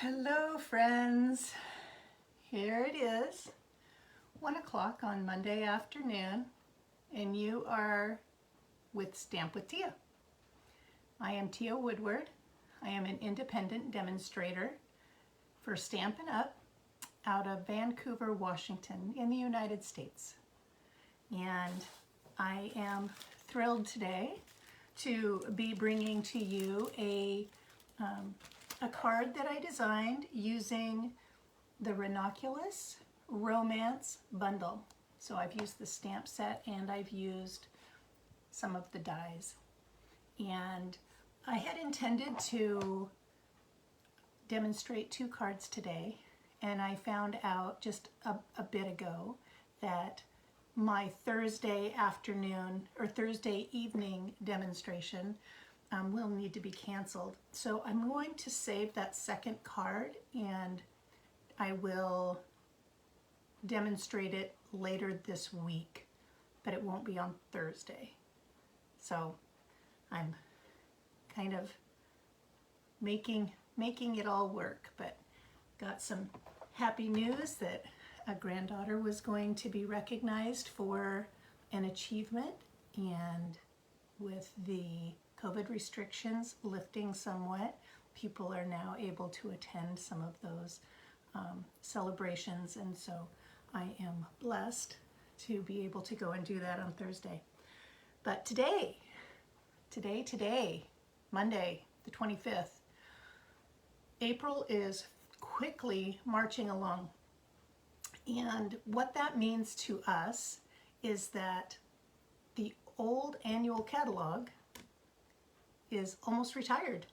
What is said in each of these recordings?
Hello friends, here it is, 1 o'clock on Monday afternoon, and you are with Stamp with Teah. I am Teah Woodward. I am an independent demonstrator for Stampin Up out of Vancouver, Washington in the United States. And I am thrilled today to be bringing to you a card that I designed using the Ranunculus Romance bundle. So I've used the stamp set and I've used some of the dies. And I had intended to demonstrate 2 cards today, and I found out just a bit ago that my Thursday afternoon or Thursday evening demonstration will need to be canceled. So I'm going to save that second card and I will demonstrate it later this week, but it won't be on Thursday. So I'm kind of making it all work, but got some happy news that a granddaughter was going to be recognized for an achievement, and with the COVID restrictions lifting somewhat, people are now able to attend some of those celebrations, and so I am blessed to be able to go and do that on Thursday. But today, Monday the 25th, April is quickly marching along, and what that means to us is that the old annual catalog is almost retired.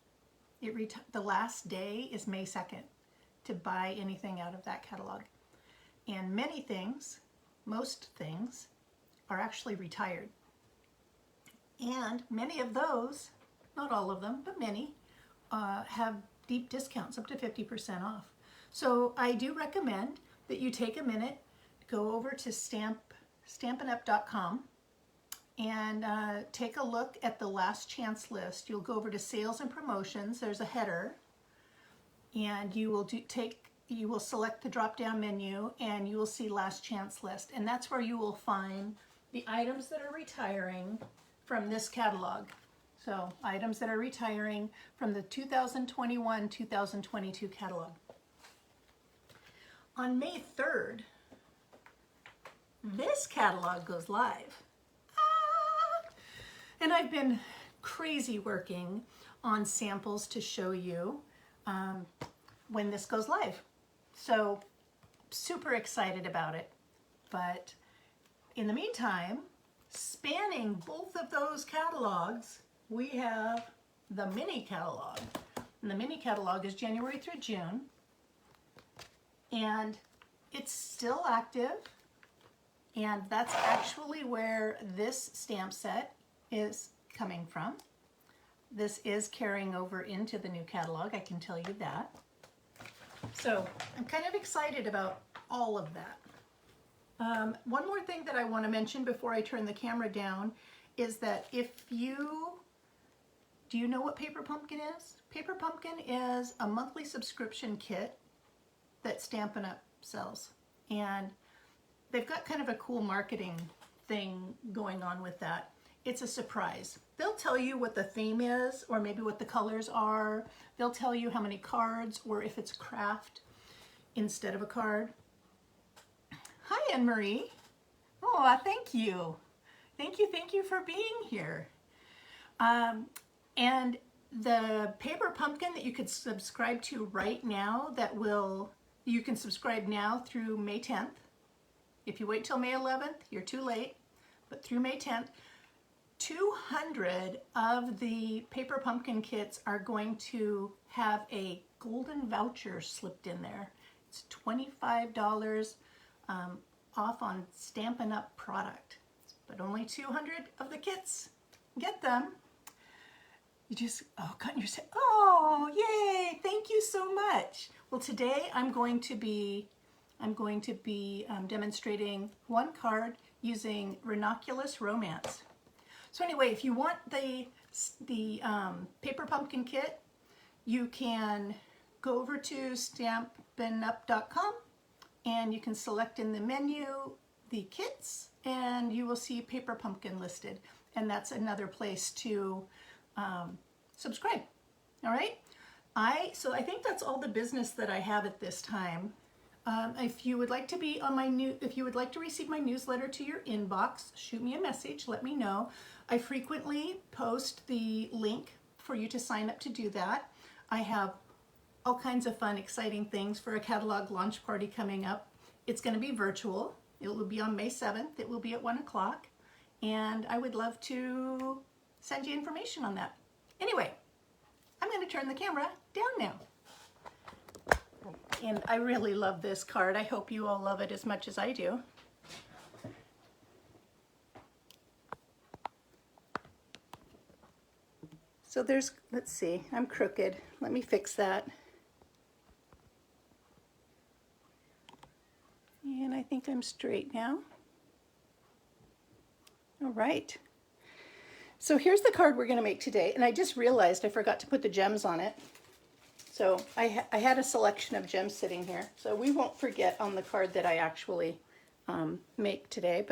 The last day is May 2nd to buy anything out of that catalog. And many things, most things, are actually retired. And many of those, not all of them, but many, have deep discounts, up to 50% off. So I do recommend that you take a minute, go over to stampinup.com and take a look at the last chance list. You'll go over to sales and promotions. There's a header, and you will select the drop-down menu, and you will see last chance list, and that's where you will find the items that are retiring from this catalog. So items that are retiring from the 2021-2022 catalog. On May 3rd, this catalog goes live. And I've been crazy working on samples to show you when this goes live. So super excited about it. But in the meantime, spanning both of those catalogs, we have the mini catalog. And the mini catalog is January through June. And it's still active. And that's actually where this stamp set is coming from. This is carrying over into the new catalog, I can tell you that. So I'm kind of excited about all of that. One more thing that I want to mention before I turn the camera down is that do you know what Paper Pumpkin is? Paper Pumpkin is a monthly subscription kit that Stampin' Up sells. And they've got kind of a cool marketing thing going on with that. It's a surprise. They'll tell you what the theme is, or maybe what the colors are. They'll tell you how many cards, or if it's craft instead of a card. Hi, Anne-Marie. Oh, thank you. Thank you for being here. And the Paper Pumpkin that you could subscribe to right now, you can subscribe now through May 10th. If you wait till May 11th, you're too late, but through May 10th, 200 of the Paper Pumpkin kits are going to have a golden voucher slipped in there. It's $25 off on Stampin' Up product, but only 200 of the kits get them. You just, cut yourself, yay, thank you so much. Well, today I'm going to be demonstrating 1 card using Ranunculus Romance. So anyway, if you want the Paper Pumpkin kit, you can go over to stampinup.com and you can select in the menu the kits, and you will see Paper Pumpkin listed, and that's another place to subscribe. All right, so I think that's all the business that I have at this time. If you would like to be on if you would like to receive my newsletter to your inbox, shoot me a message, let me know. I frequently post the link for you to sign up to do that. I have all kinds of fun, exciting things for a catalog launch party coming up. It's going to be virtual. It will be on May 7th. It will be at 1 o'clock. And I would love to send you information on that. Anyway, I'm going to turn the camera down now. And I really love this card. I hope you all love it as much as I do. So there's, let's see, I'm crooked. Let me fix that. And I think I'm straight now. All right. So here's the card we're going to make today. And I just realized I forgot to put the gems on it. So I had a selection of gems sitting here. So we won't forget on the card that I actually make today.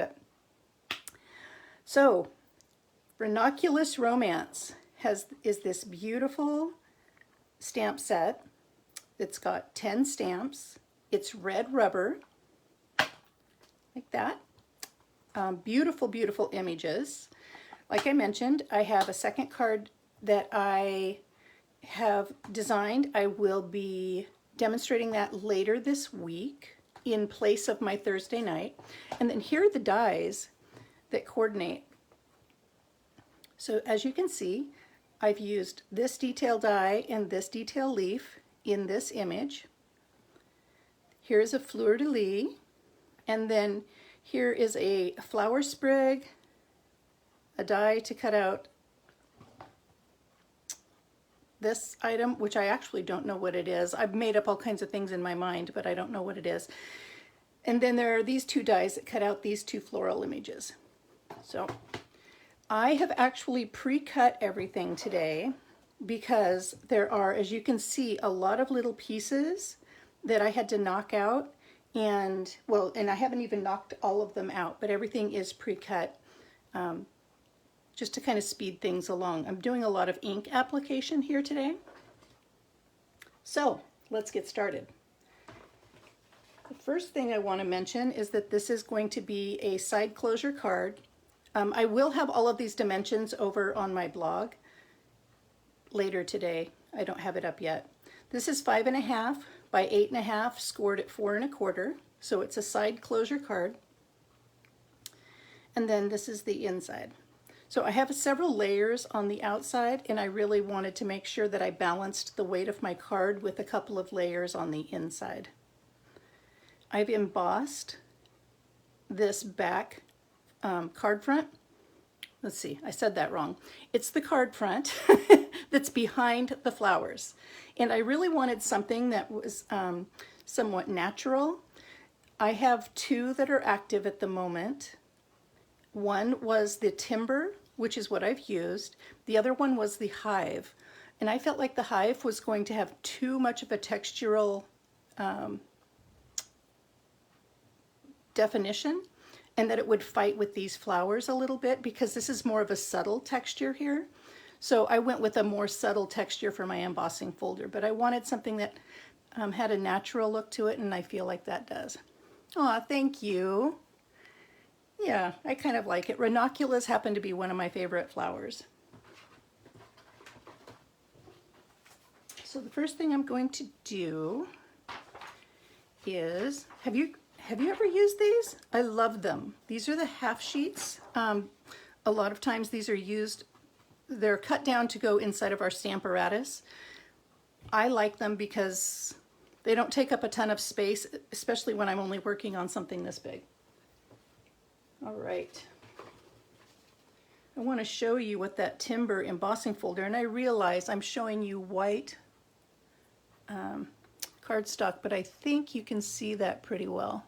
So Ranunculus Romance is this beautiful stamp set. It's got 10 stamps. It's red rubber, like that. Beautiful, beautiful images. Like I mentioned, I have a second card that I have designed. I will be demonstrating that later this week in place of my Thursday night. And then here are the dies that coordinate. So as you can see, I've used this detail die and this detail leaf in this image. Here's a fleur-de-lis, and then here is a flower sprig, a die to cut out this item, which I actually don't know what it is. I've made up all kinds of things in my mind, but I don't know what it is. And then there are these two dies that cut out these two floral images. So I have actually pre-cut everything today because there are, as you can see, a lot of little pieces that I had to knock out. And well, and I haven't even knocked all of them out, but everything is pre-cut. Just to kind of speed things along. I'm doing a lot of ink application here today. So let's get started. The first thing I want to mention is that this is going to be a side closure card. I will have all of these dimensions over on my blog later today. I don't have it up yet. This is 5.5 by 8.5, scored at 4 1/4. So it's a side closure card. And then this is the inside. So I have several layers on the outside, and I really wanted to make sure that I balanced the weight of my card with a couple of layers on the inside. I've embossed this back card front. Let's see, I said that wrong. It's the card front that's behind the flowers. And I really wanted something that was somewhat natural. I have two that are active at the moment. One was the timber, which is what I've used. The other one was the hive. And I felt like the hive was going to have too much of a textural definition, and that it would fight with these flowers a little bit because this is more of a subtle texture here. So I went with a more subtle texture for my embossing folder, but I wanted something that had a natural look to it, and I feel like that does. Aw, thank you. Yeah, I kind of like it. Ranunculus happened to be one of my favorite flowers. So the first thing I'm going to do is, have you ever used these? I love them. These are the half sheets. A lot of times these are used, they're cut down to go inside of our Stamparatus. I like them because they don't take up a ton of space, especially when I'm only working on something this big. All right. I want to show you what that timber embossing folder, and I realize I'm showing you white cardstock, but I think you can see that pretty well.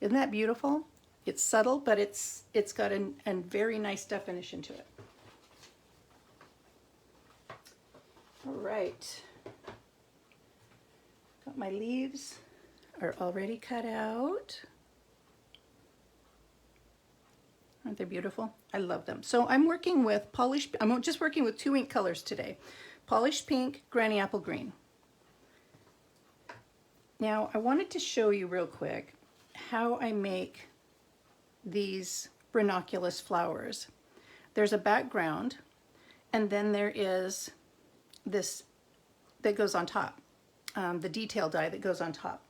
Isn't that beautiful? It's subtle, but it's got a very nice definition to it. All right. My leaves are already cut out. Aren't they beautiful? I love them. So I'm working with I'm just working with 2 ink colors today. Polished Pink, Granny Apple Green. Now I wanted to show you real quick how I make these Ranunculus flowers. There's a background, and then there is this that goes on top, the detail die that goes on top.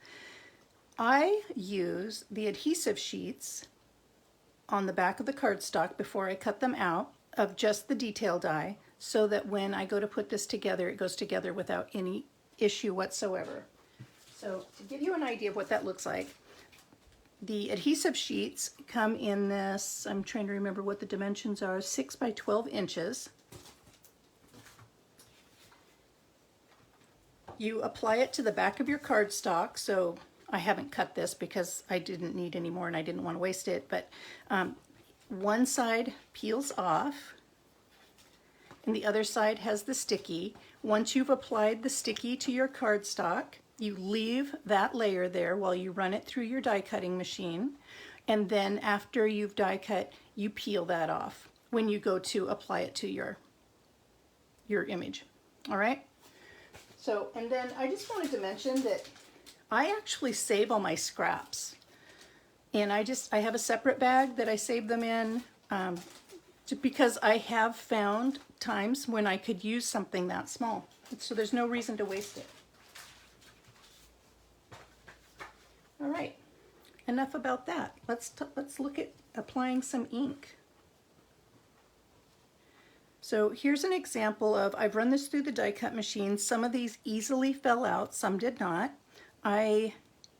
I use the adhesive sheets on the back of the cardstock before I cut them out of just the detail die, so that when I go to put this together, it goes together without any issue whatsoever. So to give you an idea of what that looks like, the adhesive sheets come in this, I'm trying to remember what the dimensions are, 6 by 12 inches. You apply it to the back of your cardstock, so I haven't cut this because I didn't need any more and I didn't want to waste it, but one side peels off and the other side has the sticky. Once you've applied the sticky to your cardstock, you leave that layer there while you run it through your die cutting machine, and then after you've die cut, you peel that off when you go to apply it to your image. All right? So, and then I just wanted to mention that I actually save all my scraps, and I have a separate bag that I save them in because I have found times when I could use something that small, so there's no reason to waste it. All right, enough about that. Let's look at applying some ink. So here's an example of, I've run this through the die cut machine. Some of these easily fell out, some did not. I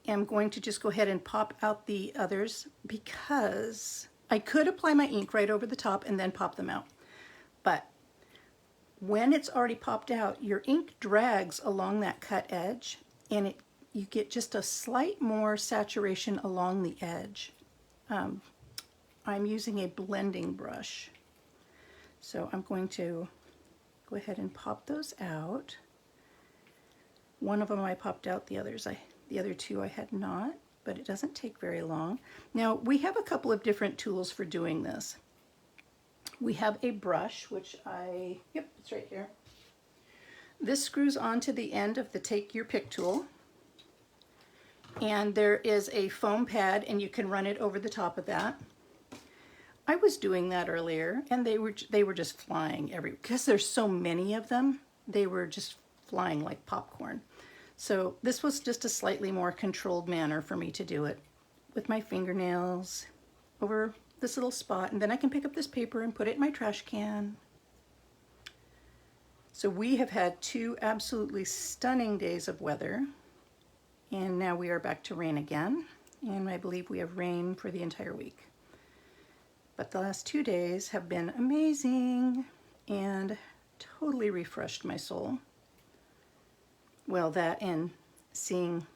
am going to just go ahead and pop out the others because I could apply my ink right over the top and then pop them out. But when it's already popped out, your ink drags along that cut edge, and you get just a slight more saturation along the edge. I'm using a blending brush. So I'm going to go ahead and pop those out. One of them I popped out, the other 2 I had not, but it doesn't take very long. Now we have a couple of different tools for doing this. We have a brush, which yep, it's right here. This screws onto the end of the Take Your Pick tool. And there is a foam pad, and you can run it over the top of that. I was doing that earlier, and they were just flying because there's so many of them, they were just flying like popcorn. So this was just a slightly more controlled manner for me to do it with my fingernails over this little spot, and then I can pick up this paper and put it in my trash can. So we have had 2 absolutely stunning days of weather, and now we are back to rain again, and I believe we have rain for the entire week. But the last 2 days have been amazing and totally refreshed my soul. Well, that and seeing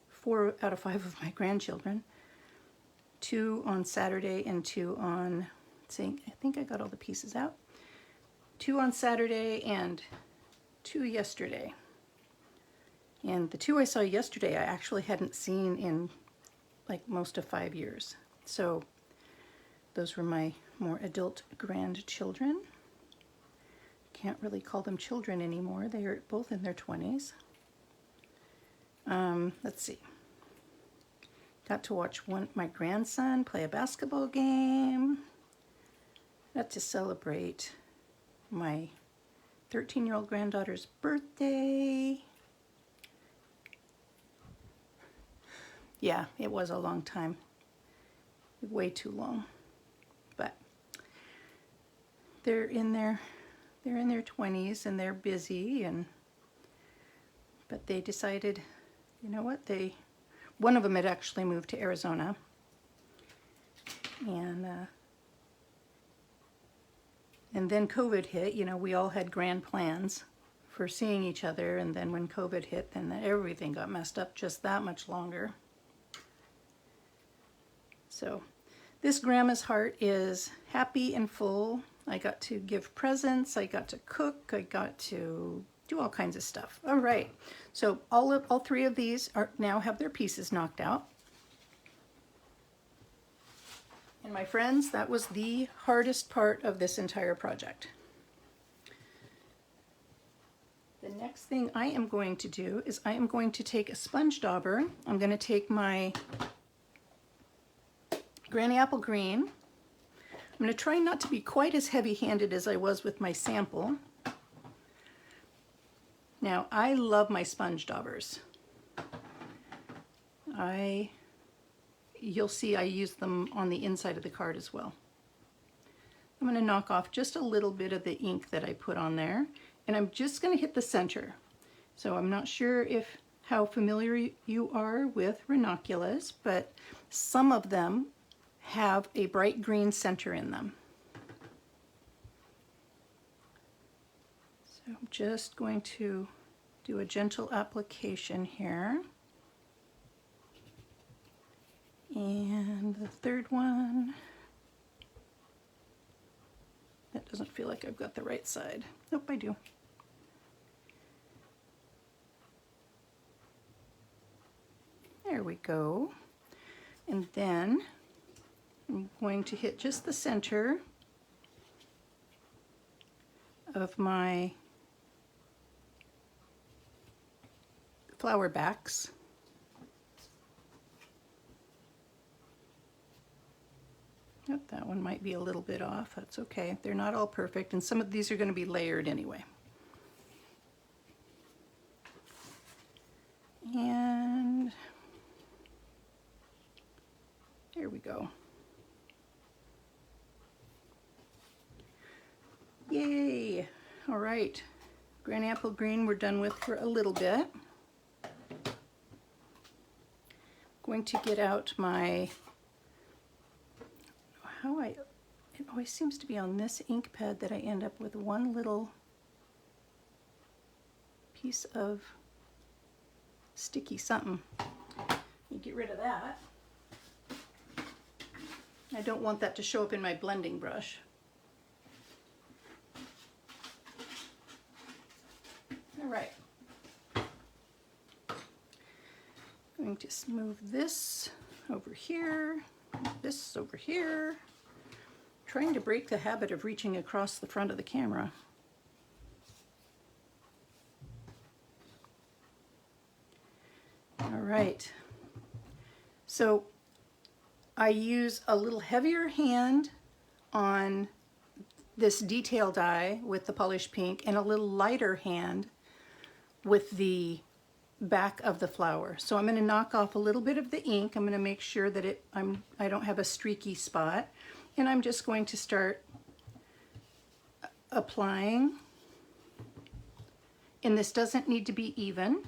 4 out of 5 of my grandchildren, 2 on Saturday and 2 on, I think I got all the pieces out, 2 on Saturday and 2 yesterday. And the 2 I saw yesterday I actually hadn't seen in like most of 5 years. So those were my more adult grandchildren. Can't really call them children anymore. They are both in their 20s. Let's see. Got to watch my grandson play a basketball game. Got to celebrate my 13-year-old granddaughter's birthday. Yeah, it was a long time. Way too long. But they're in their 20s and they're busy, but they decided, you know what, one of them had actually moved to Arizona, and then COVID hit. You know, we all had grand plans for seeing each other, and then when COVID hit, then everything got messed up just that much longer. So this grandma's heart is happy and full. I got to give presents, I got to cook, I got to do all kinds of stuff. All right, so all three of these are now have their pieces knocked out. And my friends, that was the hardest part of this entire project. The next thing I am going to do is I am going to take a sponge dauber. I'm going to take my Granny Apple Green. I'm going to try not to be quite as heavy-handed as I was with my sample. Now, I love my sponge daubers. You'll see I use them on the inside of the card as well. I'm going to knock off just a little bit of the ink that I put on there, and I'm just going to hit the center. So I'm not sure how familiar you are with ranunculus, but some of them have a bright green center in them. So I'm just going to do a gentle application here. And the third one, that doesn't feel like I've got the right side. Nope, I do. There we go. And then I'm going to hit just the center of my flower backs. Yep, that one might be a little bit off. That's okay. They're not all perfect, and some of these are going to be layered anyway. And there we go. Yay! All right, Granny Apple Green we're done with for a little bit. Going to get out my, it always seems to be on this ink pad that I end up with one little piece of sticky something. You get rid of that. I don't want that to show up in my blending brush. All right. Going to move this over here, this over here. Trying to break the habit of reaching across the front of the camera. All right. So I use a little heavier hand on this detail die with the polished pink and a little lighter hand with the back of the flower. So I'm going to knock off a little bit of the ink. I'm going to make sure that I don't have a streaky spot, and I'm just going to start applying. And this doesn't need to be even.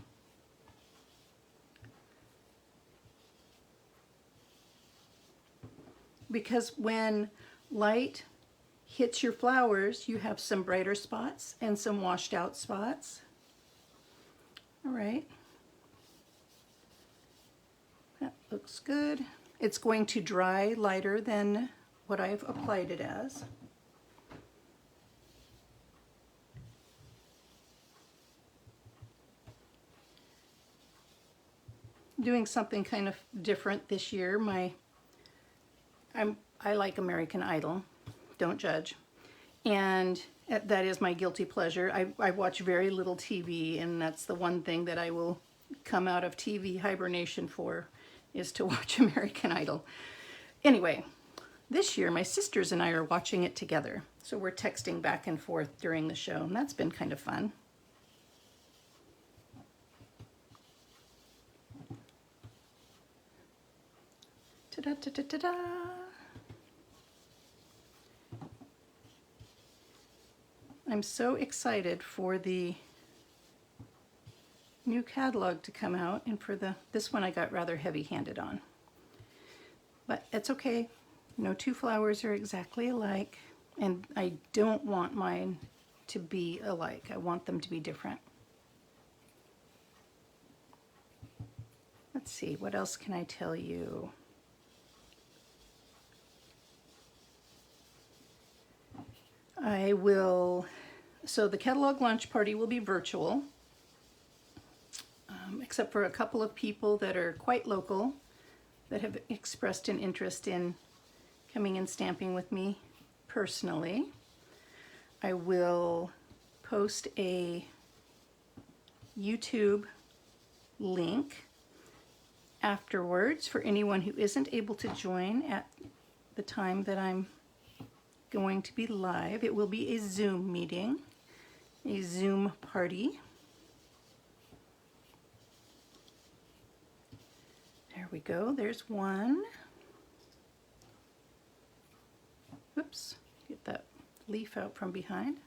Because when light hits your flowers, you have some brighter spots and some washed out spots. All right. That looks good. It's going to dry lighter than what I've applied it as. Doing something kind of different this year. I like American Idol, don't judge. And that is my guilty pleasure. I watch very little TV, and that's the one thing that I will come out of TV hibernation for, is to watch American Idol. Anyway, this year my sisters and I are watching it together. So we're texting back and forth during the show, and that's been kind of fun. Ta-da-ta-ta-ta-da! I'm so excited for the new catalog to come out, and for this one I got rather heavy-handed on. But it's okay. No two flowers are exactly alike, and I don't want mine to be alike. I want them to be different. Let's see, what else can I tell you? I will So the catalog launch party will be virtual, except for a couple of people that are quite local that have expressed an interest in coming and stamping with me personally. I will post a YouTube link afterwards for anyone who isn't able to join at the time that I'm going to be live. It will be a Zoom meeting, a Zoom party. There we go, there's one. Oops, get that leaf out from behind.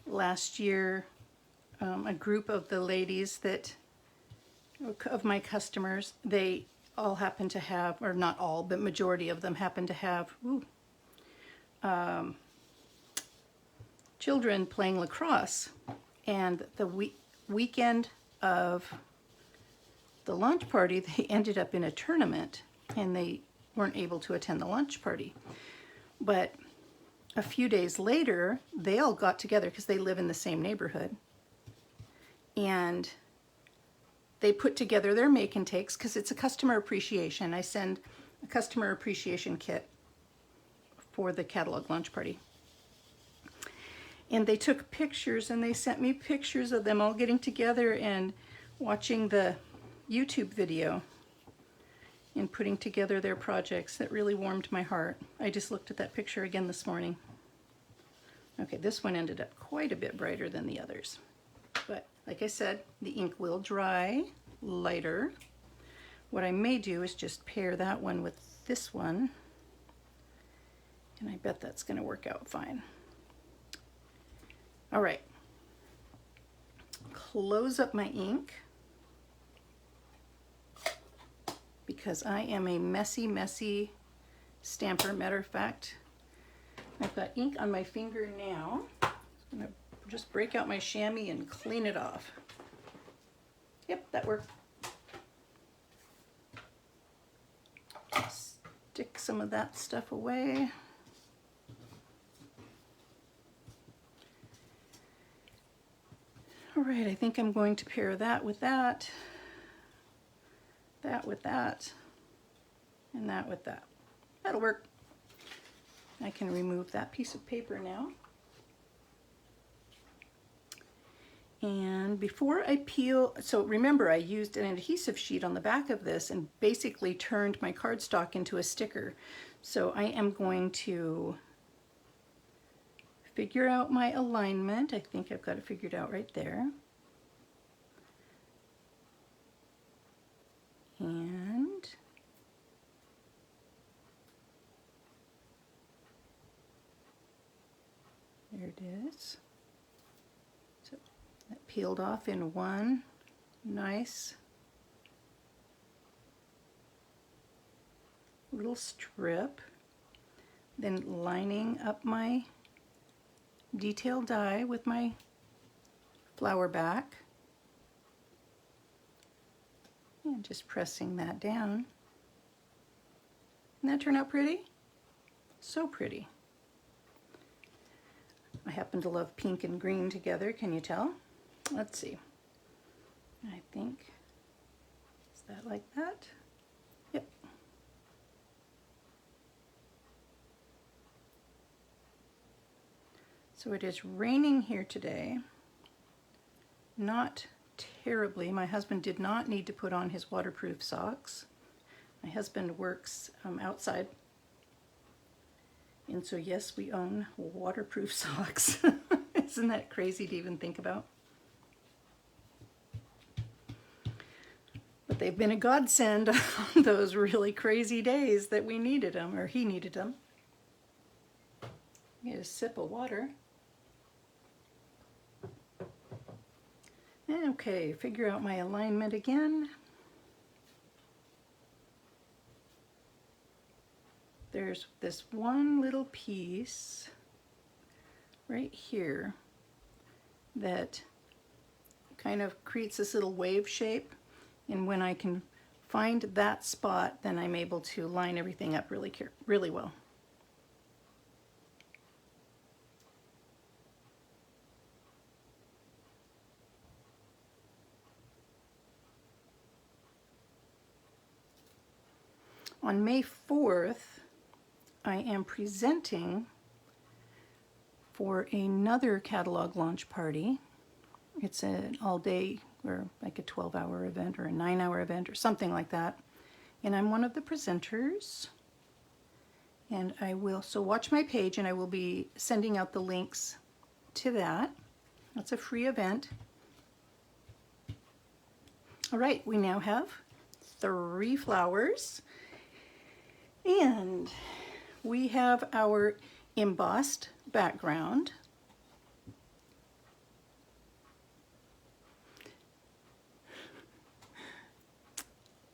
Last year, a group of the ladies of my customers, they all happen to have, or not all, but majority of them happen to have children playing lacrosse. And the weekend of the launch party, they ended up in a tournament and they weren't able to attend the launch party. But a few days later, they all got together because they live in the same neighborhood. And they put together their make and takes because it's a customer appreciation. I send a customer appreciation kit for the catalog launch party. And they took pictures and they sent me pictures of them all getting together and watching the YouTube video and putting together their projects. That really warmed my heart. I just looked at that picture again this morning. Okay, this one ended up quite a bit brighter than the others. But like I said, the ink will dry lighter. What I may do is just pair that one with this one. And I bet that's going to work out fine. All right. Close up my ink, because I am a messy, messy stamper. Matter of fact, I've got ink on my finger now. I'm going to just break out my chamois and clean it off. Yep, that worked. Stick some of that stuff away. All right, I think I'm going to pair that with that, that with that, and that with that. That'll work. I can remove that piece of paper now. And before I peel, so remember I used an adhesive sheet on the back of this and basically turned my cardstock into a sticker. So I am going to figure out my alignment. I think I've got it figured out right there. And there it is. So that peeled off in one nice little strip. Then lining up my detail die with my flower back and just pressing that down. Didn't that turn out pretty? So pretty. I happen to love pink and green together, can you tell? Let's see. I think, is that like that? Yep. So it is raining here today. Not terribly. My husband did not need to put on his waterproof socks. My husband works outside. And so yes, we own waterproof socks. Isn't that crazy to even think about? But they've been a godsend on those really crazy days that we needed them, or he needed them. Get a sip of water. Okay, figure out my alignment again. There's this one little piece right here that kind of creates this little wave shape, and when I can find that spot, then I'm able to line everything up really well. On May 4th, I am presenting for another catalog launch party. It's an all-day or like a 12-hour event or a 9-hour event or something like that. And I'm one of the presenters. And I will, so watch my page and I will be sending out the links to that. That's a free event. All right, we now have 3 flowers. And we have our embossed background.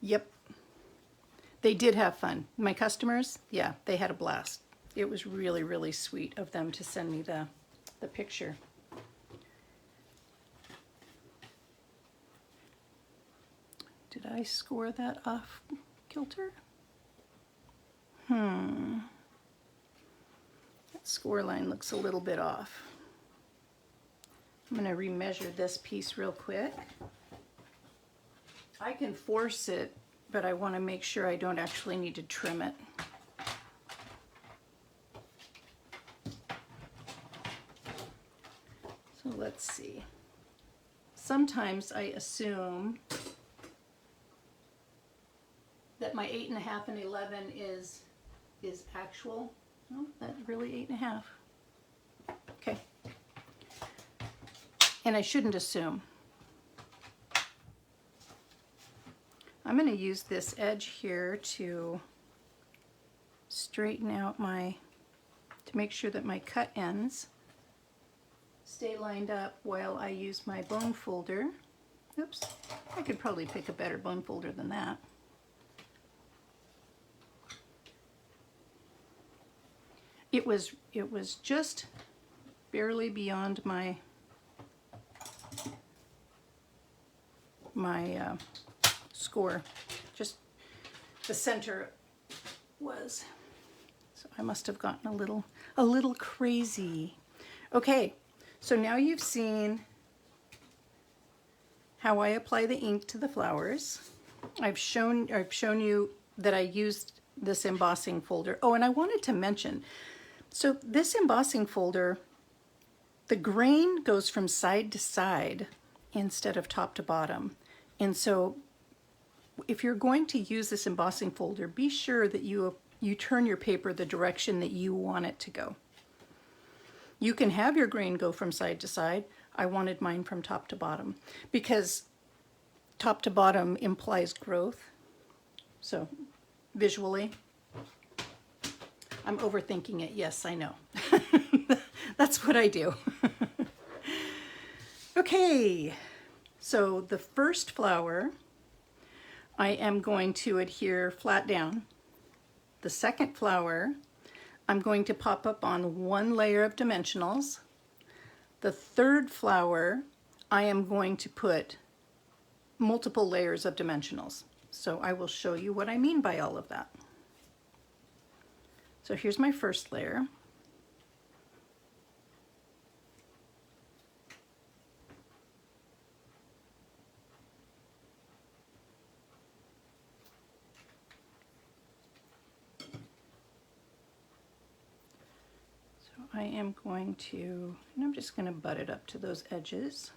Yep, they did have fun. My customers, yeah, they had a blast. It was really, really sweet of them to send me the picture. Did I score that off kilter? That score line looks a little bit off. I'm going to remeasure this piece real quick. I can force it, but I want to make sure I don't actually need to trim it. So let's see. Sometimes I assume that my 8.5 and 11 is actual. No, that's really 8.5. Okay. And I shouldn't assume. I'm going to use this edge here to straighten out to make sure that my cut ends stay lined up while I use my bone folder. Oops, I could probably pick a better bone folder than that. It was just barely beyond my score. Just the center was. So I must have gotten a little crazy. Okay, so now you've seen how I apply the ink to the flowers. I've shown you that I used this embossing folder. Oh, and I wanted to mention, so this embossing folder, the grain goes from side to side instead of top to bottom. And so if you're going to use this embossing folder, be sure that you turn your paper the direction that you want it to go. You can have your grain go from side to side. I wanted mine from top to bottom because top to bottom implies growth. So visually, I'm overthinking it. Yes, I know. That's what I do. Okay, so the first flower, I am going to adhere flat down. The second flower, I'm going to pop up on 1 layer of dimensionals. The third flower, I am going to put multiple layers of dimensionals. So I will show you what I mean by all of that. So here's my first layer. So I am going to, and I'm just going to butt it up to those edges.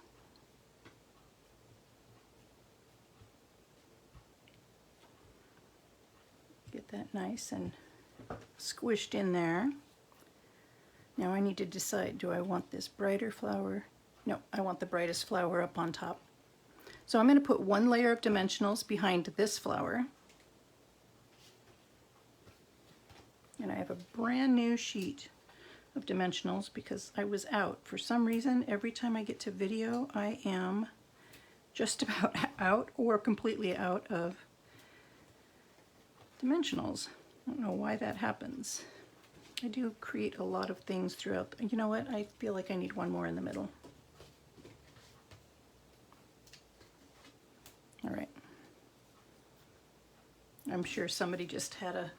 Get that nice and squished in there. Now I need to decide, do I want this brighter flower? No, I want the brightest flower up on top. So I'm going to put 1 layer of dimensionals behind this flower. And I have a brand new sheet of dimensionals because I was out. For some reason, every time I get to video, I am just about out or completely out of dimensionals. I don't know why that happens. I do create a lot of things throughout. You know what? I feel like I need 1 more in the middle. All right. I'm sure somebody just had a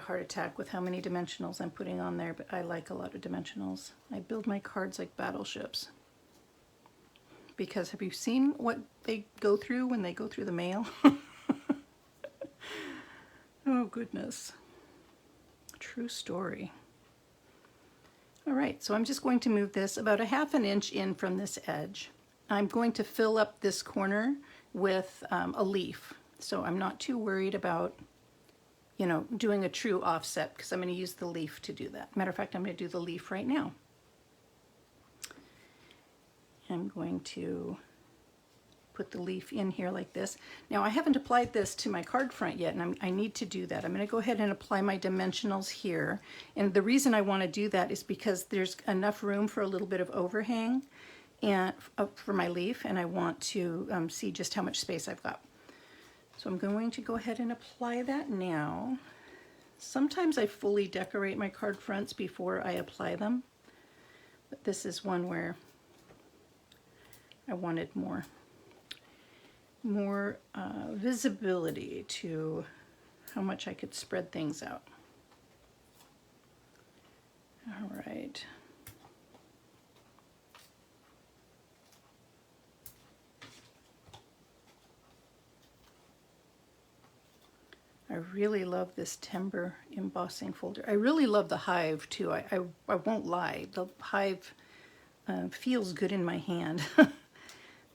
heart attack with how many dimensionals I'm putting on there, but I like a lot of dimensionals. I build my cards like battleships. Because have you seen what they go through when they go through the mail? Oh goodness. True story. All right, so I'm just going to move this about a ½ an inch in from this edge. I'm going to fill up this corner with a leaf. So I'm not too worried about, you know, doing a true offset because I'm going to use the leaf to do that. Matter of fact, I'm going to do the leaf right now. I'm going to put the leaf in here like this. Now I haven't applied this to my card front yet, and I need to do that. I'm going to go ahead and apply my dimensionals here. And the reason I want to do that is because there's enough room for a little bit of overhang and for my leaf, and I want to see just how much space I've got. So I'm going to go ahead and apply that now. Sometimes I fully decorate my card fronts before I apply them, but this is one where I wanted more visibility to how much I could spread things out. All right. I really love this timber embossing folder. I really love the hive too. I won't lie. The hive feels good in my hand,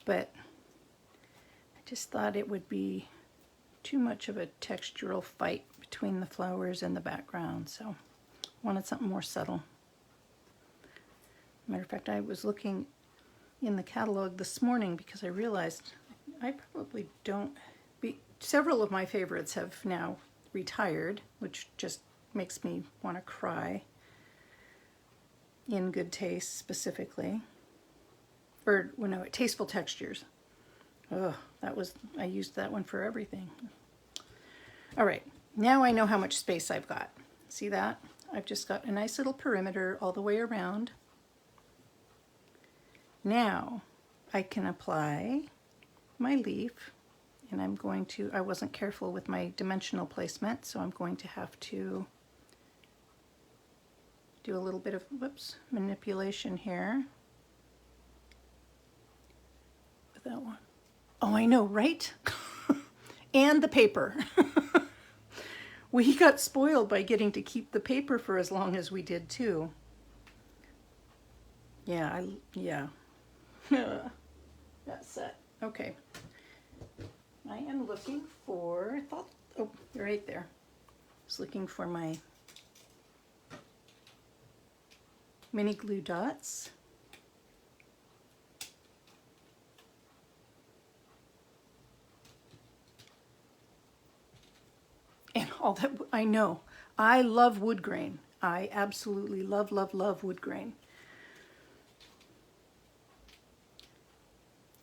but I just thought it would be too much of a textural fight between the flowers and the background, so I wanted something more subtle. Matter of fact, I was looking in the catalog this morning because I realized I probably don't. Several of my favorites have now retired, which just makes me want to cry. In Good Taste specifically, or well, no, Tasteful Textures. Oh, I used that one for everything. All right, now I know how much space I've got. See that? I've just got a nice little perimeter all the way around. Now I can apply my leaf, and I'm going to, I wasn't careful with my dimensional placement, so I'm going to have to do a little bit of, manipulation here with that one. Oh, I know, right? And the paper. We got spoiled by getting to keep the paper for as long as we did too. Yeah, that's it. Okay. I am looking for, oh, right there. I was looking for my mini glue dots. And all that, I know. I love wood grain. I absolutely love, love, love wood grain.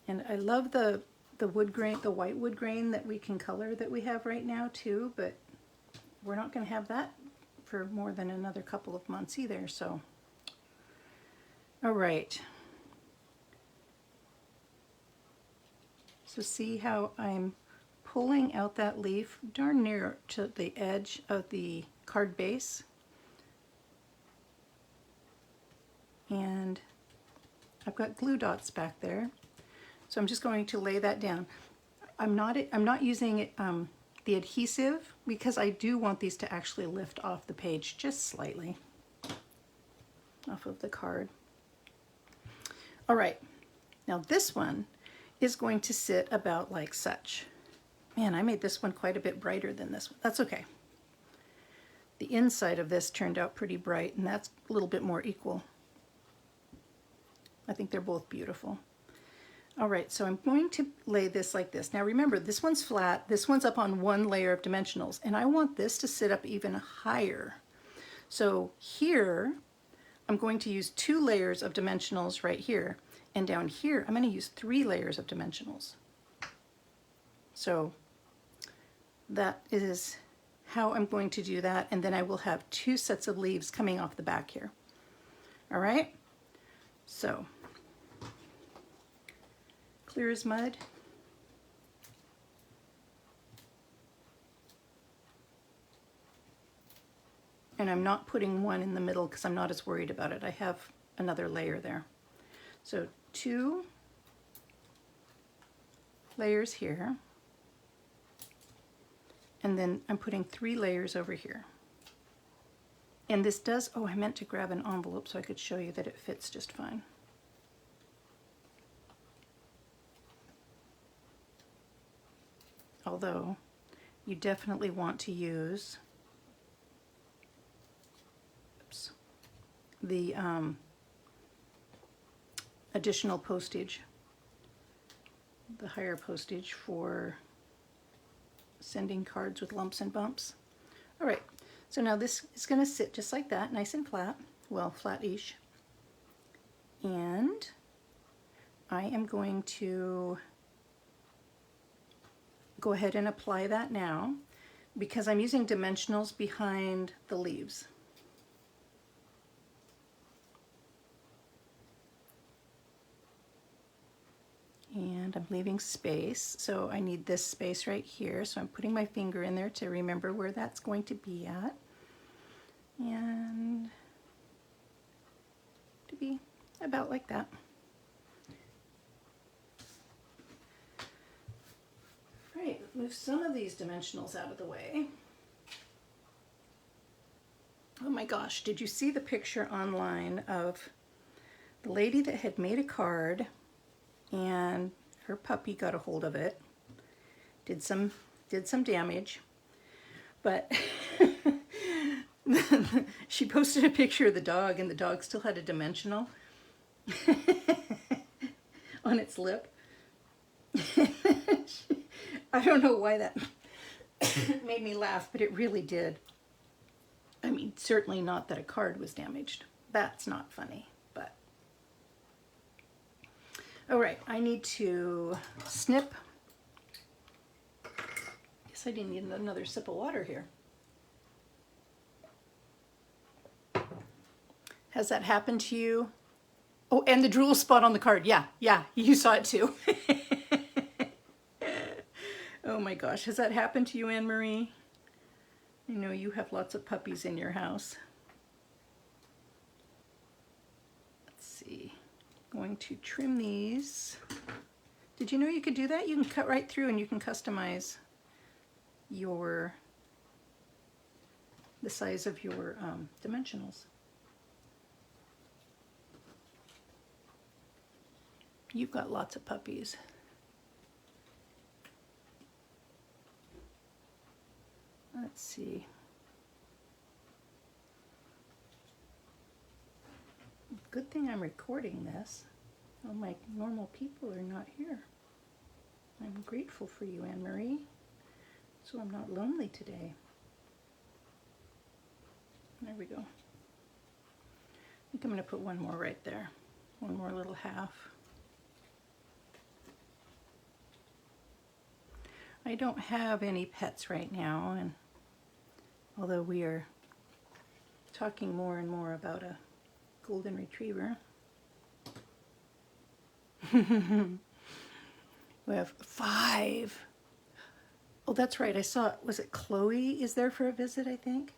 And I love the wood grain, the white wood grain that we can color that we have right now too, but we're not going to have that for more than another couple of months either, so. All right. So see how I'm pulling out that leaf darn near to the edge of the card base. And I've got glue dots back there. So I'm just going to lay that down. I'm not using it, the adhesive, because I do want these to actually lift off the page just slightly off of the card. All right, now this one is going to sit about like such. Man, I made this one quite a bit brighter than this one. That's okay. The inside of this turned out pretty bright, and that's a little bit more equal. I think they're both beautiful. All right, so I'm going to lay this like this. Now remember, this one's flat, this one's up on one layer of dimensionals, and I want this to sit up even higher. So here, I'm going to use 2 layers of dimensionals right here, and down here, I'm going to use 3 layers of dimensionals. So that is how I'm going to do that, and then I will have 2 sets of leaves coming off the back here. All right, so clear as mud. And I'm not putting one in the middle because I'm not as worried about it. I have another layer there. So 2 layers here. And then I'm putting 3 layers over here. And this does, oh, I meant to grab an envelope so I could show you that it fits just fine. Although you definitely want to use the additional postage, the higher postage for sending cards with lumps and bumps. All right, so now this is going to sit just like that, nice and flat, well, flat-ish. And I am going to go ahead and apply that now because I'm using dimensionals behind the leaves. And I'm leaving space, so I need this space right here, so I'm putting my finger in there to remember where that's going to be at. And to be about like that. Right, move some of these dimensionals out of the way. Oh my gosh, did you see the picture online of the lady that had made a card and her puppy got a hold of it, did some damage, but she posted a picture of the dog and the dog still had a dimensional on its lip. I don't know why that made me laugh, but it really did. I mean, certainly not that a card was damaged. That's not funny. All right, I need to snip. Guess I didn't need another sip of water here. Has that happened to you? Oh, and the drool spot on the card. Yeah, you saw it too. Oh my gosh, has that happened to you, Anne Marie? I know you have lots of puppies in your house. Let's see. Going to trim these. Did you know you could do that? You can cut right through and you can customize the size of your dimensionals. You've got lots of puppies. Let's see. Good thing I'm recording this. All my normal people are not here. I'm grateful for you, Anne Marie, so I'm not lonely today. There we go. I think I'm going to put one more right there. One more little half. I don't have any pets right now, and although we are talking more and more about a golden retriever. We have 5. Oh, that's right. I saw, was it Chloe is there for a visit, I think?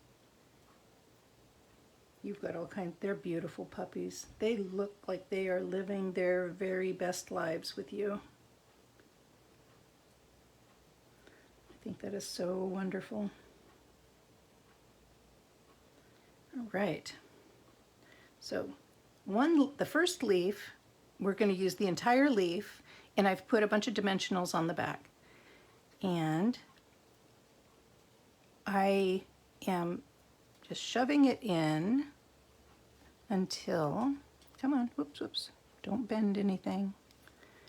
You've got all kinds, they're beautiful puppies. They look like they are living their very best lives with you. I think that is so wonderful. All right. So the first leaf, we're going to use the entire leaf, and I've put a bunch of dimensionals on the back. And I am just shoving it in until, come on, whoops, don't bend anything.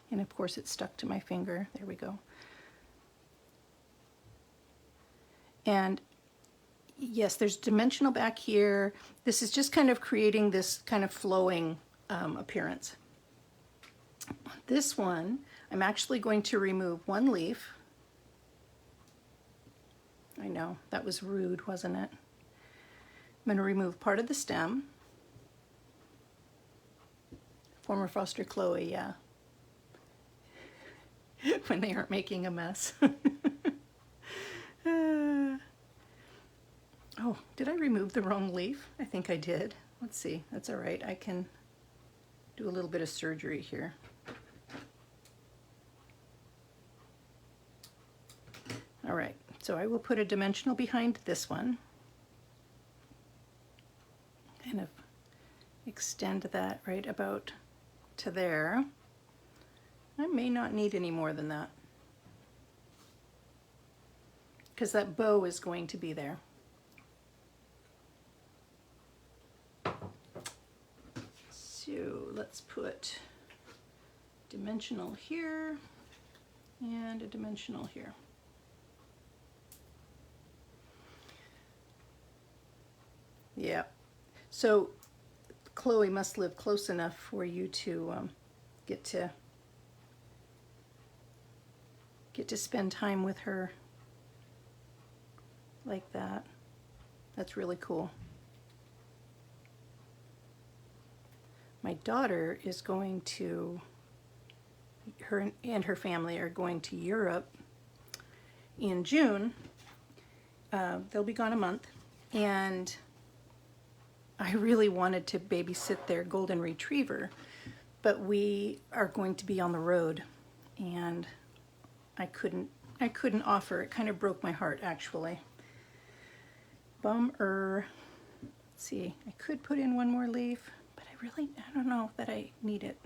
And of course it's stuck to my finger. There we go. And yes, there's dimensional back here. This is just kind of creating this kind of flowing appearance. This one, I'm actually going to remove one leaf. I know, that was rude, wasn't it? I'm going to remove part of the stem. Former foster Chloe, yeah. When they aren't making a mess. Oh Oh, did I remove the wrong leaf? I think I did. Let's see. That's all right. I can do a little bit of surgery here. All right, so I will put a dimensional behind this one. Kind of extend that right about to there. I may not need any more than that, because that bow is going to be there. So let's put dimensional here and a dimensional here. Yeah, so Chloe must live close enough for you to get to spend time with her like that. That's really cool. My daughter is going to, her and her family are going to Europe in June. They'll be gone a month, and I really wanted to babysit their golden retriever, but we are going to be on the road, and I couldn't offer. It kind of broke my heart, actually. Bummer. Let's see, I could put in one more leaf, but I don't know that I need it.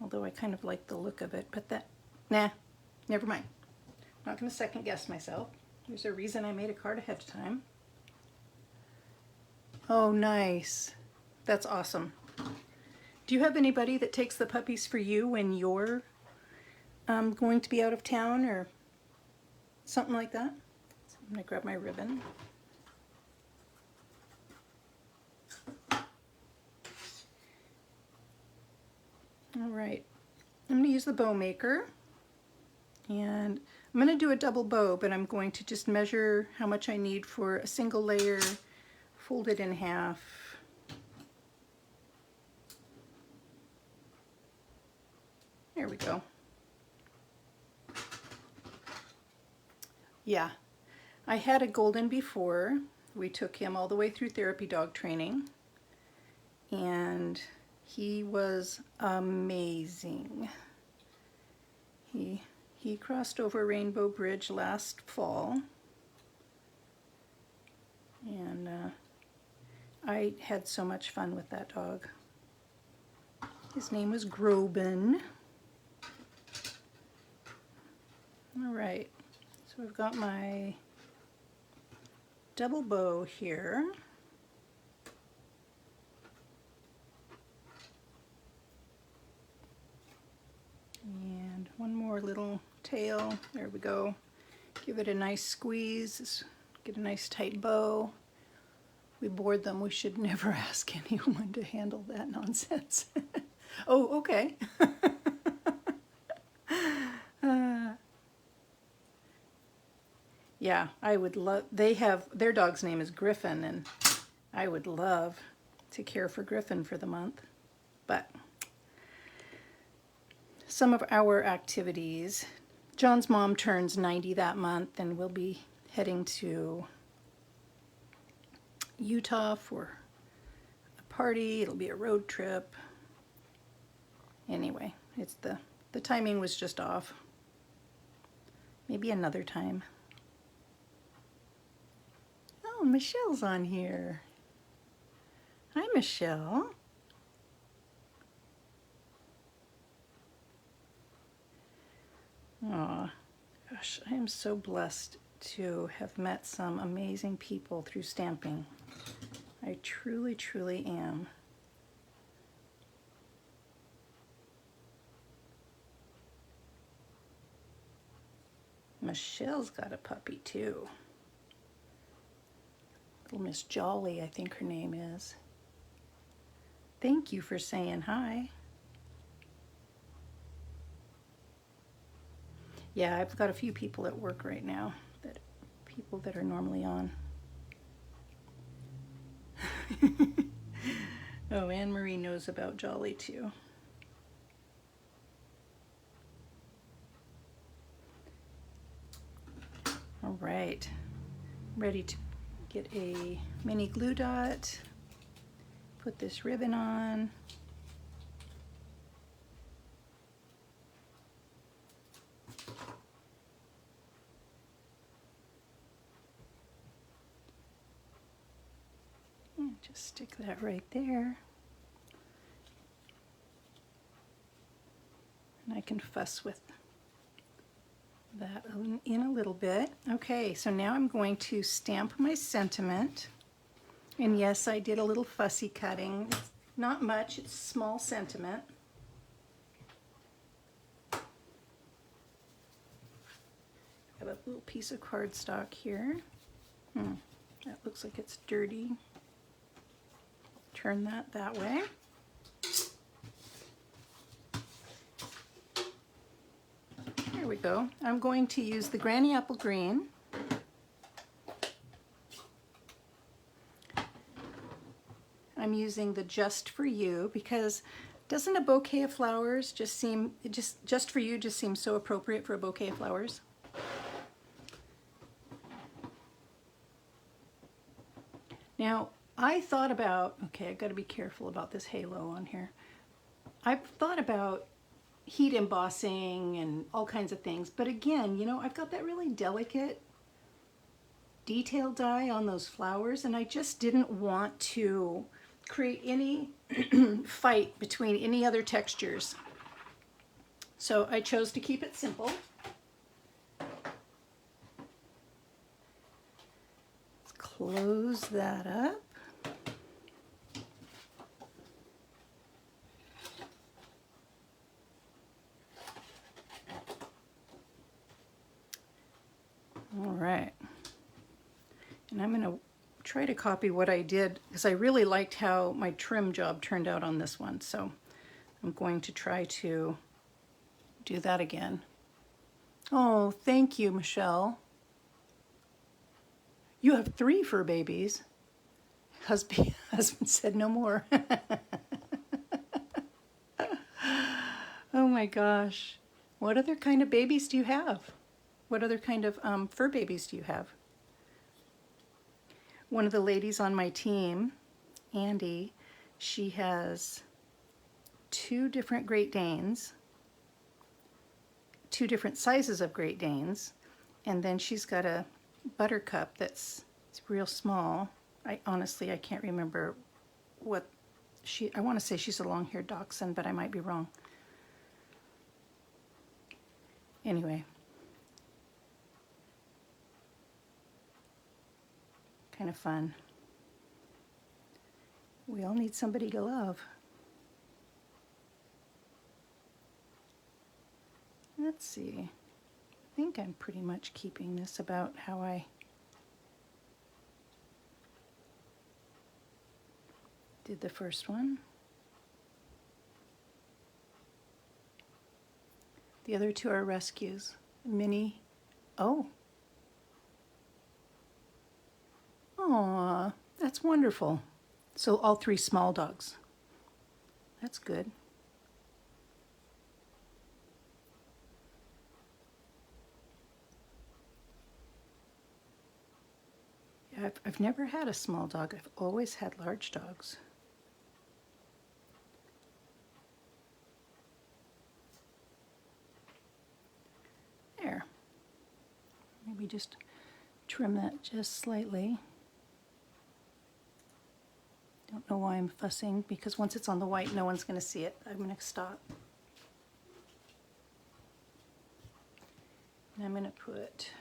Although I kind of like the look of it, but nah, never mind. Not gonna second guess myself. There's a reason I made a card ahead of time. Oh, nice. That's awesome. Do you have anybody that takes the puppies for you when you're going to be out of town or something like that? So I'm gonna grab my ribbon. All right, I'm gonna use the bow maker, and I'm gonna do a double bow, but I'm going to just measure how much I need for a single layer, fold it in half. There we go. Yeah, I had a golden before. We took him all the way through therapy dog training, and he was amazing. He crossed over Rainbow Bridge last fall, and I had so much fun with that dog. His name was Groban. All right, so I've got my double bow here. And one more little tail. There we go. Give it a nice squeeze. Get a nice tight bow. We bored them. We should never ask anyone to handle that nonsense. Oh, okay. Yeah, I would love, their dog's name is Griffin, and I would love to care for Griffin for the month. But some of our activities, John's mom turns 90 that month, and we'll be heading to Utah for a party. It'll be a road trip. Anyway, it's the timing was just off. Maybe another time. Oh, Michelle's on here. Hi, Michelle. Aw, gosh, I am so blessed to have met some amazing people through stamping. I truly, truly am. Michelle's got a puppy too. Little Miss Jolly, I think her name is. Thank you for saying hi. Yeah, I've got a few people at work right now, people that are normally on. Oh, Anne-Marie knows about Jolly too. All right, ready to Get a mini glue dot, put this ribbon on. And just stick that right there. And I can fuss with that in a little bit. Okay, so now I'm going to stamp my sentiment. And yes, I did a little fussy cutting. It's not much, it's small sentiment. I have a little piece of cardstock here. That looks like it's dirty. Turn that way. There we go. I'm going to use the Granny Apple Green. I'm using the Just For You because doesn't a bouquet of flowers just seem, just for you just seems so appropriate for a bouquet of flowers? Now, I thought about, okay, I've got to be careful about this halo on here. I've thought about heat embossing and all kinds of things, but again, you know, I've got that really delicate detail die on those flowers, and I just didn't want to create any fight between any other textures. So I chose to keep it simple. Let's close that up. All right, and I'm going to try to copy what I did because I really liked how my trim job turned out on this one, so I'm going to try to do that again. Oh, thank you, Michelle. You have 3 fur babies. Husband said no more. Oh my gosh. What other kind of babies do you have? What other kind of fur babies do you have? One of the ladies on my team, Andy, she has 2 different Great Danes, 2 different sizes of Great Danes, and then she's got a buttercup it's real small. I can't remember what I want to say she's a long-haired dachshund, but I might be wrong. Anyway. Kind of fun. We all need somebody to love. Let's see. I think I'm pretty much keeping this about how I did the first one. The other 2 are rescues. Mini. Oh. Aw, that's wonderful. So all 3 small dogs. That's good. Yeah, I've never had a small dog. I've always had large dogs. There. Maybe just trim that just slightly. Don't know why I'm fussing, because once it's on the white, no one's going to see it. I'm going to stop. And I'm going to put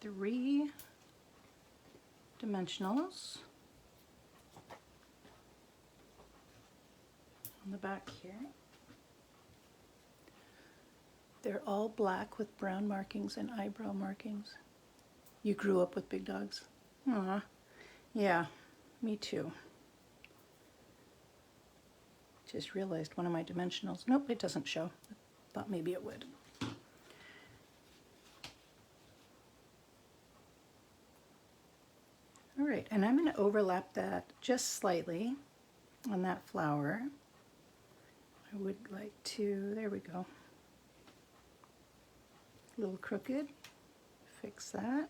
3 dimensionals on the back here. They're all black with brown markings and eyebrow markings. You grew up with big dogs? Aw, yeah. Me too. Just realized one of my dimensionals. Nope, it doesn't show. I thought maybe it would. All right, and I'm going to overlap that just slightly on that flower. I would like to, there we go. A little crooked. Fix that.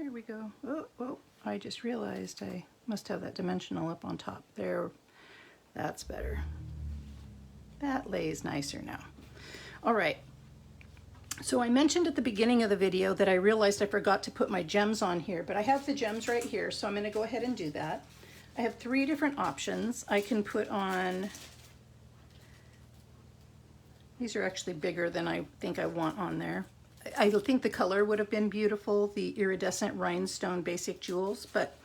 There we go. Oh, oh, I just realized I must have that dimensional up on top. There, that's better. That lays nicer now. All right. So I mentioned at the beginning of the video that I realized I forgot to put my gems on here, but I have the gems right here, so I'm going to go ahead and do that. I have 3 different options. I can put on, these are actually bigger than I think I want on there. I think the color would have been beautiful, the iridescent rhinestone basic jewels, but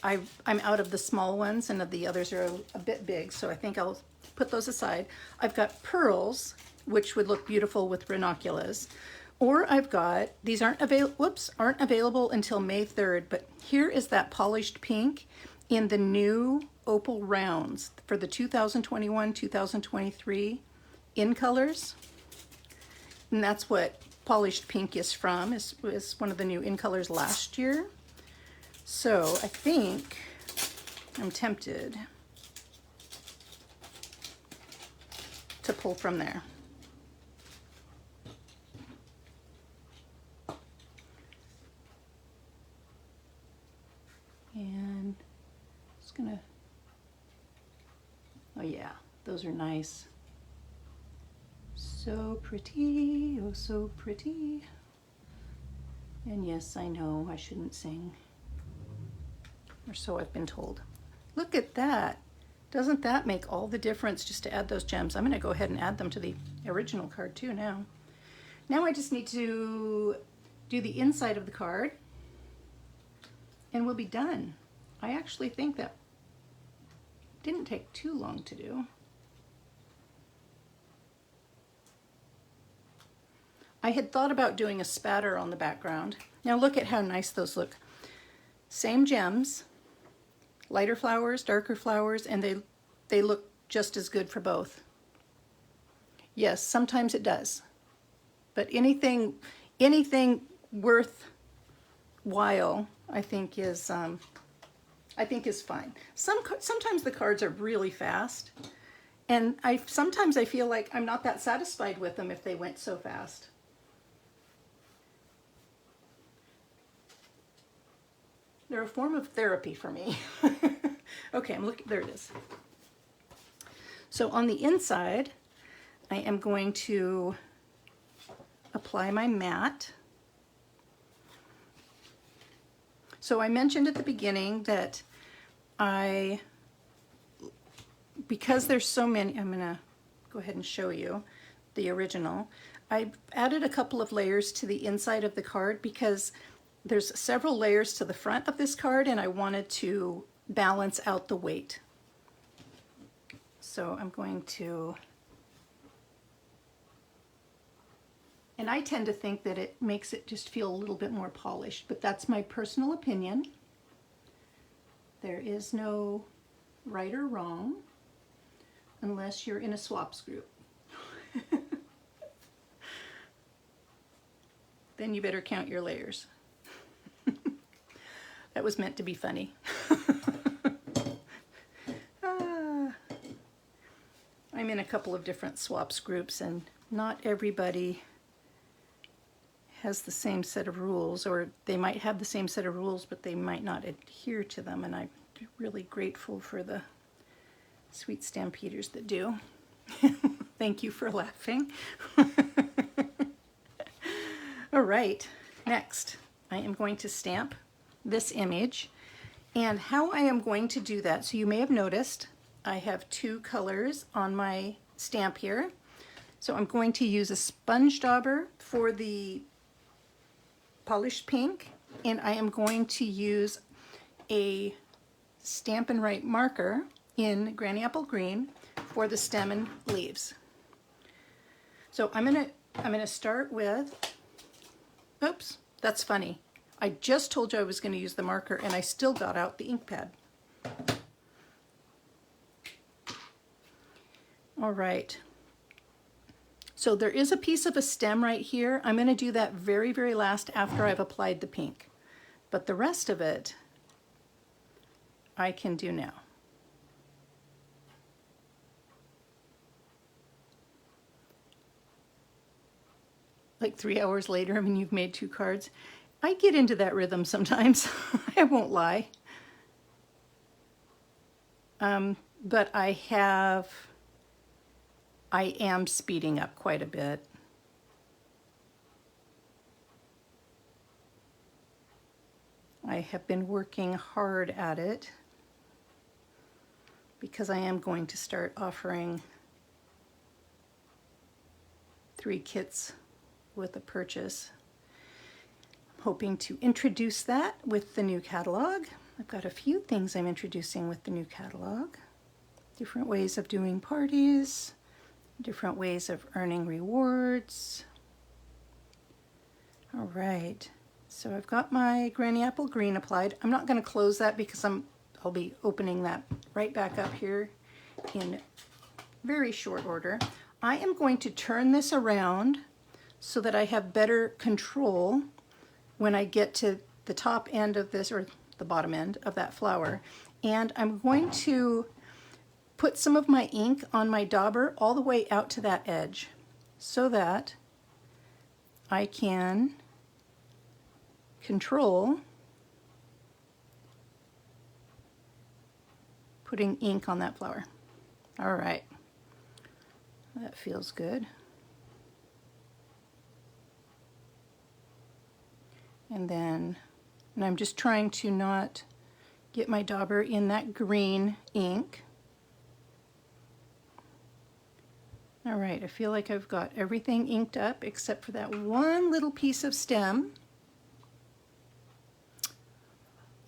I'm out of the small ones and the others are a bit big, so I think I'll put those aside. I've got pearls, which would look beautiful with ranunculus, or I've got, these aren't available until May 3rd, but here is that polished pink in the new opal rounds for the 2021-2023 in colors, and that's what polished pink is from, is one of the new in colors last year. So I think I'm tempted to pull from there. And just gonna, oh yeah, those are nice. So pretty, oh so pretty. And yes, I know I shouldn't sing, or so I've been told. Look at that. Doesn't that make all the difference just to add those gems? I'm going to go ahead and add them to the original card too now. Now I just need to do the inside of the card and we'll be done. I actually think that didn't take too long to do. I had thought about doing a spatter on the background. Now look at how nice those look. Same gems, lighter flowers, darker flowers, and they look just as good for both. Yes, sometimes it does. But anything worthwhile, I think is fine. Sometimes the cards are really fast, and sometimes I feel like I'm not that satisfied with them if they went so fast. They're a form of therapy for me. Okay, I'm looking, there it is. So on the inside, I am going to apply my mat. So I mentioned at the beginning that because there's so many, I'm gonna go ahead and show you the original. I added a couple of layers to the inside of the card because there's several layers to the front of this card and I wanted to balance out the weight. So I'm going to, and I tend to think that it makes it just feel a little bit more polished, but that's my personal opinion. There is no right or wrong unless you're in a swaps group. Then you better count your layers. That was meant to be funny. I'm in a couple of different swaps groups and not everybody has the same set of rules, or they might have the same set of rules but they might not adhere to them, and I'm really grateful for the sweet stampeders that do. Thank you for laughing. All right, next I am going to stamp this image, and how I am going to do that, so you may have noticed I have 2 colors on my stamp here. So I'm going to use a sponge dauber for the polished pink, and I am going to use a Stampin' Write marker in Granny Apple Green for the stem and leaves. So I'm gonna start with, oops, that's funny. I just told you I was going to use the marker and I still got out the ink pad. All right. So there is a piece of a stem right here. I'm going to do that very, very last after I've applied the pink. But the rest of it I can do now. Like 3 hours later, I mean, you've made 2 cards. I get into that rhythm sometimes. I won't lie. But I am speeding up quite a bit. I have been working hard at it because I am going to start offering 3 kits with a purchase. I'm hoping to introduce that with the new catalog. I've got a few things I'm introducing with the new catalog. Different ways of doing parties, different ways of earning rewards. All right, so I've got my Granny Apple Green applied. I'm not going to close that because I'll be opening that right back up here in very short order. I am going to turn this around so that I have better control when I get to the top end of this, or the bottom end of that flower. And I'm going to put some of my ink on my dauber all the way out to that edge so that I can control putting ink on that flower. All right, that feels good. And I'm just trying to not get my dauber in that green ink. All right, I feel like I've got everything inked up except for that one little piece of stem.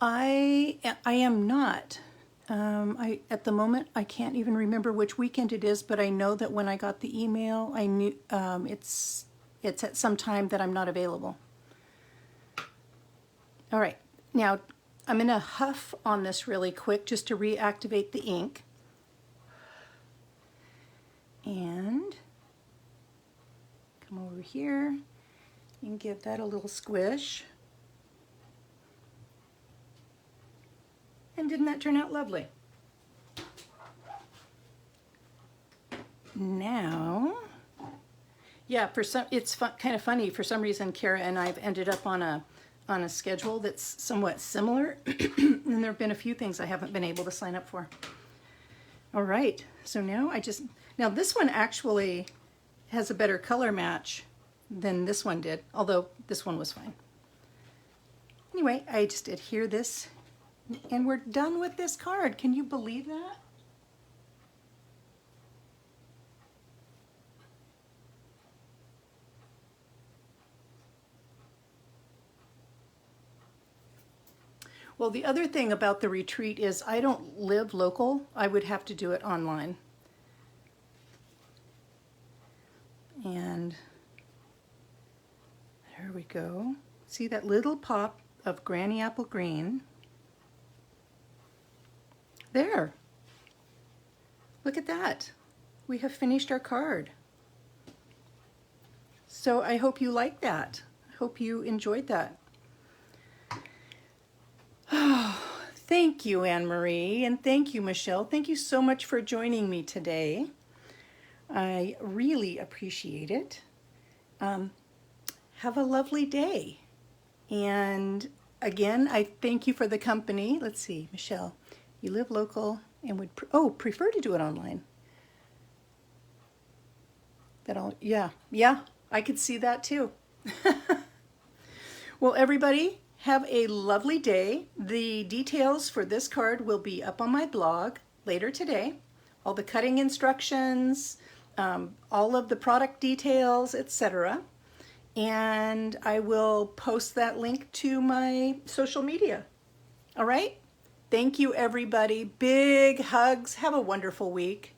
I am not. At the moment, I can't even remember which weekend it is, but I know that when I got the email, I knew it's at some time that I'm not available. All right, now I'm going to huff on this really quick just to reactivate the ink. And come over here and give that a little squish. And didn't that turn out lovely? Now, yeah, it's kind of funny. For some reason, Kara and I've ended up on a schedule that's somewhat similar, and there have been a few things I haven't been able to sign up for. All right, so now this one actually has a better color match than this one did, although this one was fine. Anyway, I just adhere this, and we're done with this card. Can you believe that? Well, the other thing about the retreat is I don't live local. I would have to do it online. And there we go. See that little pop of Granny Apple Green? There. Look at that. We have finished our card. So I hope you liked that. I hope you enjoyed that. Oh, thank you, Anne-Marie, and thank you, Michelle. Thank you so much for joining me today. I really appreciate it. Have a lovely day. And again, I thank you for the company. Let's see, Michelle, you live local and would prefer to do it online. Yeah, I could see that too. Well, everybody, have a lovely day. The details for this card will be up on my blog later today. All the cutting instructions, all of the product details, etc. And I will post that link to my social media. All right? Thank you, everybody. Big hugs. Have a wonderful week.